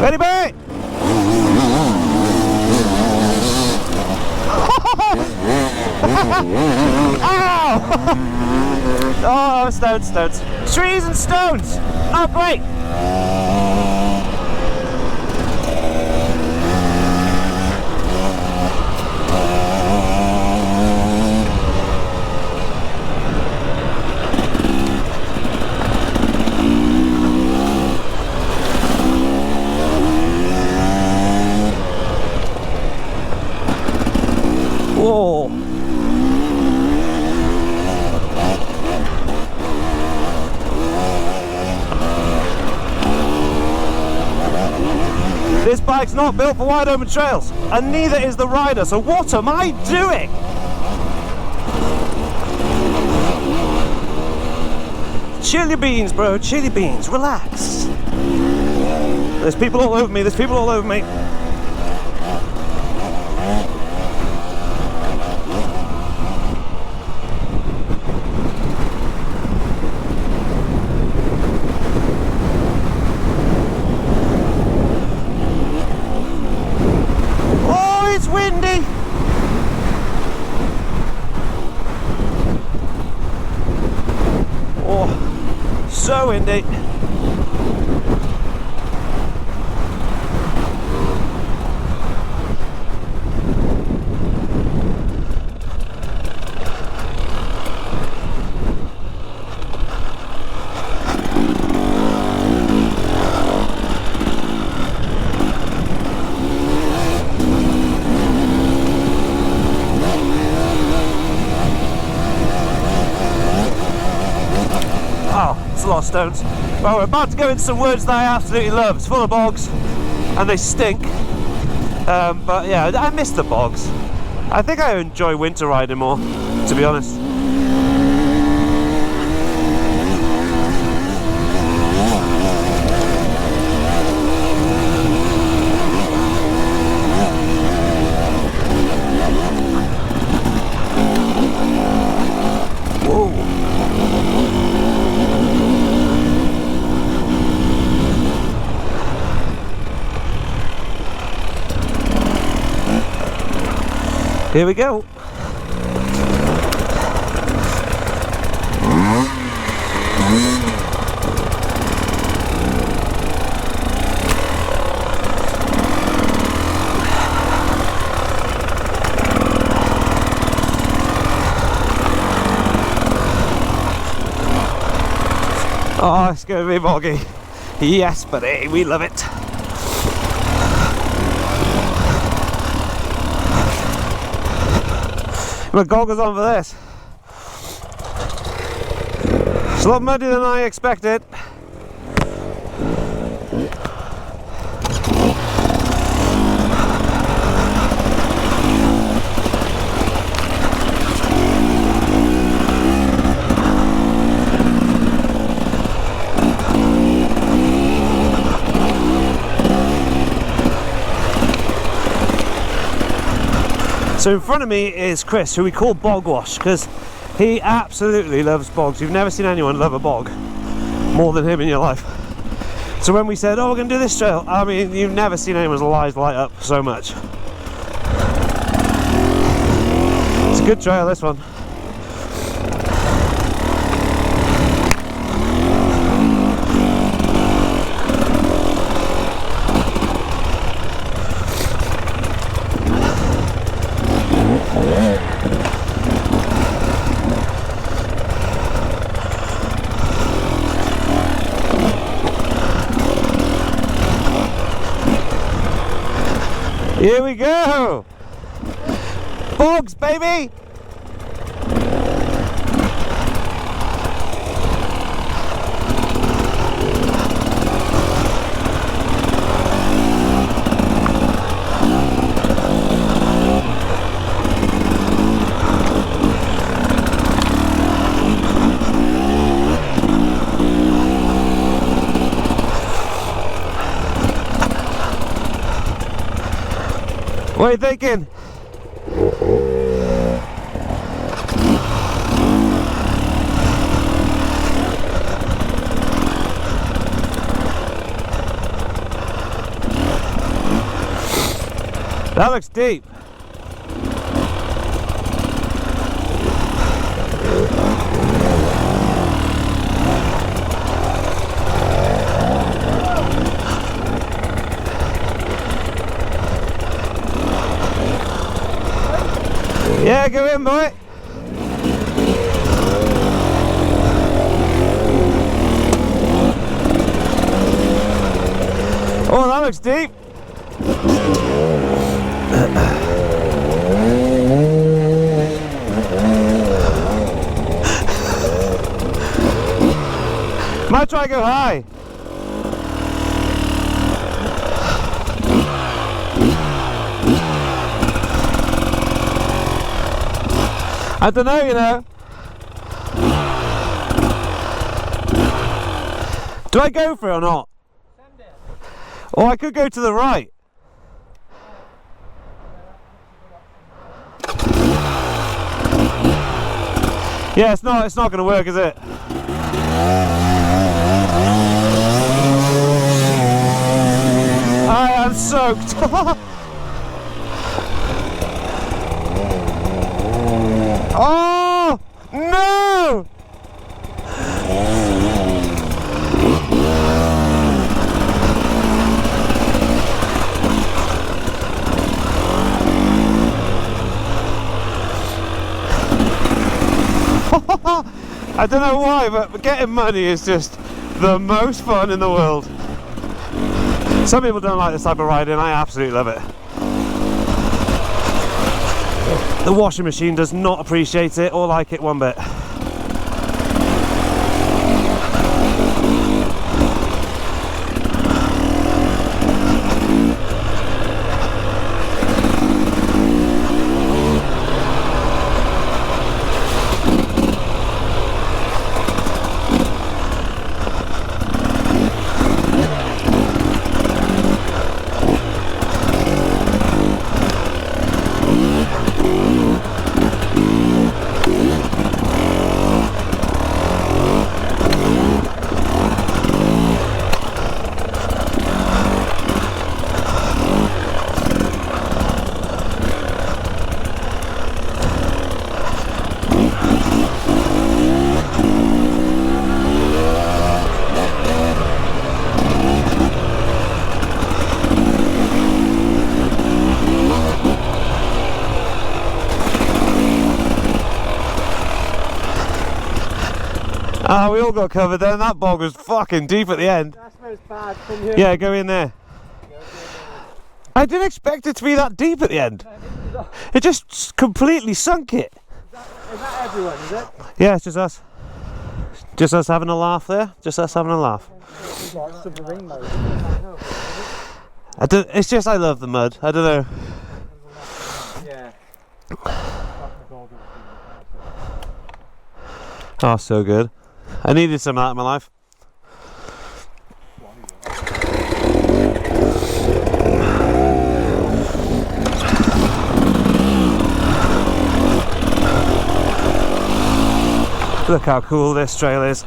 Ready, mate? Ow! Oh, stones. Trees and stones! Oh, great! Whoa! This bike's not built for wide open trails, and neither is the rider, so what am I doing? Chill your beans, bro, chill your beans, relax. There's people all over me, It's windy. Oh, so windy. A lot of stones. Well, we're about to go into some woods that I absolutely love. It's full of bogs and they stink, but yeah, I miss the bogs. I think I enjoy winter riding more, to be honest. Here we go. Oh, it's going to be boggy. Yes, buddy, we love it. My goggles on for this. It's a lot muddier than I expected. So in front of me is Chris, who we call Bogwash, because he absolutely loves bogs. You've never seen anyone love a bog more than him in your life. So when we said, oh, we're going to do this trail, I mean, you've never seen anyone's eyes light up so much. It's a good trail, this one. Here we go! Bogs, baby! What are you thinking? That looks deep. Yeah, go in, boy. Oh, that looks deep. Might try to go high. I don't know, you know. Do I go for it or not? Send it. Or I could go to the right. Yeah, it's not going to work, is it? I am soaked. Oh no! I don't know why, but getting money is just the most fun in the world. Some people don't like this type of riding. I absolutely love it. The washing machine does not appreciate it or like it one bit. Ah, we all got covered then. That bog was fucking deep at the end. That's where it's bad from here. Yeah, go in there. I didn't expect it to be that deep at the end. It just completely sunk it. Is that everyone, is it? Yeah, it's just us. Just us having a laugh there. Just us having a laugh. It's just I love the mud. I don't know. Yeah. Oh, so good. I needed some of that in my life. Look how cool this trail is.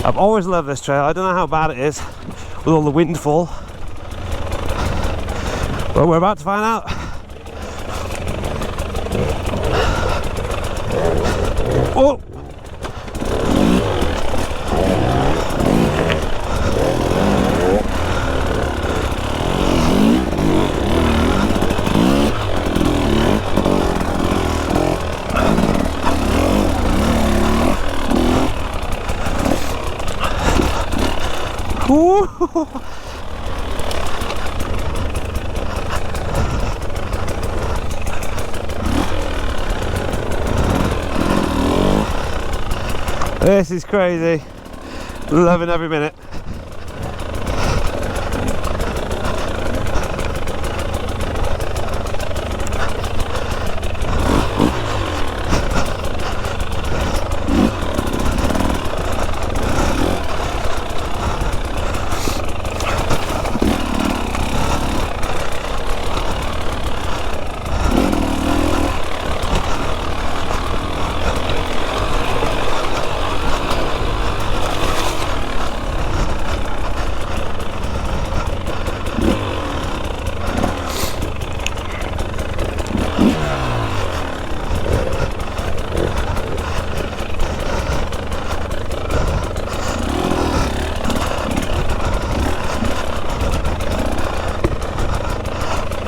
I've always loved this trail. I don't know how bad it is with all the windfall, but we're about to find out. Oh! This is crazy. Loving every minute.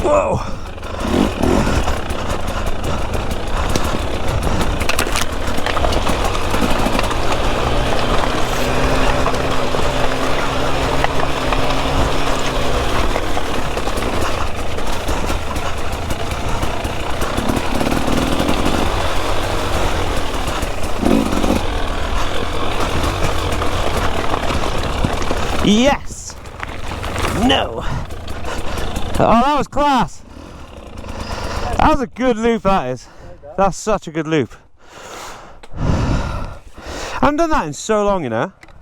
Whoa! Yes! No! Oh, that was class! That was a good loop, that is. That's such a good loop. I haven't done that in so long, you know.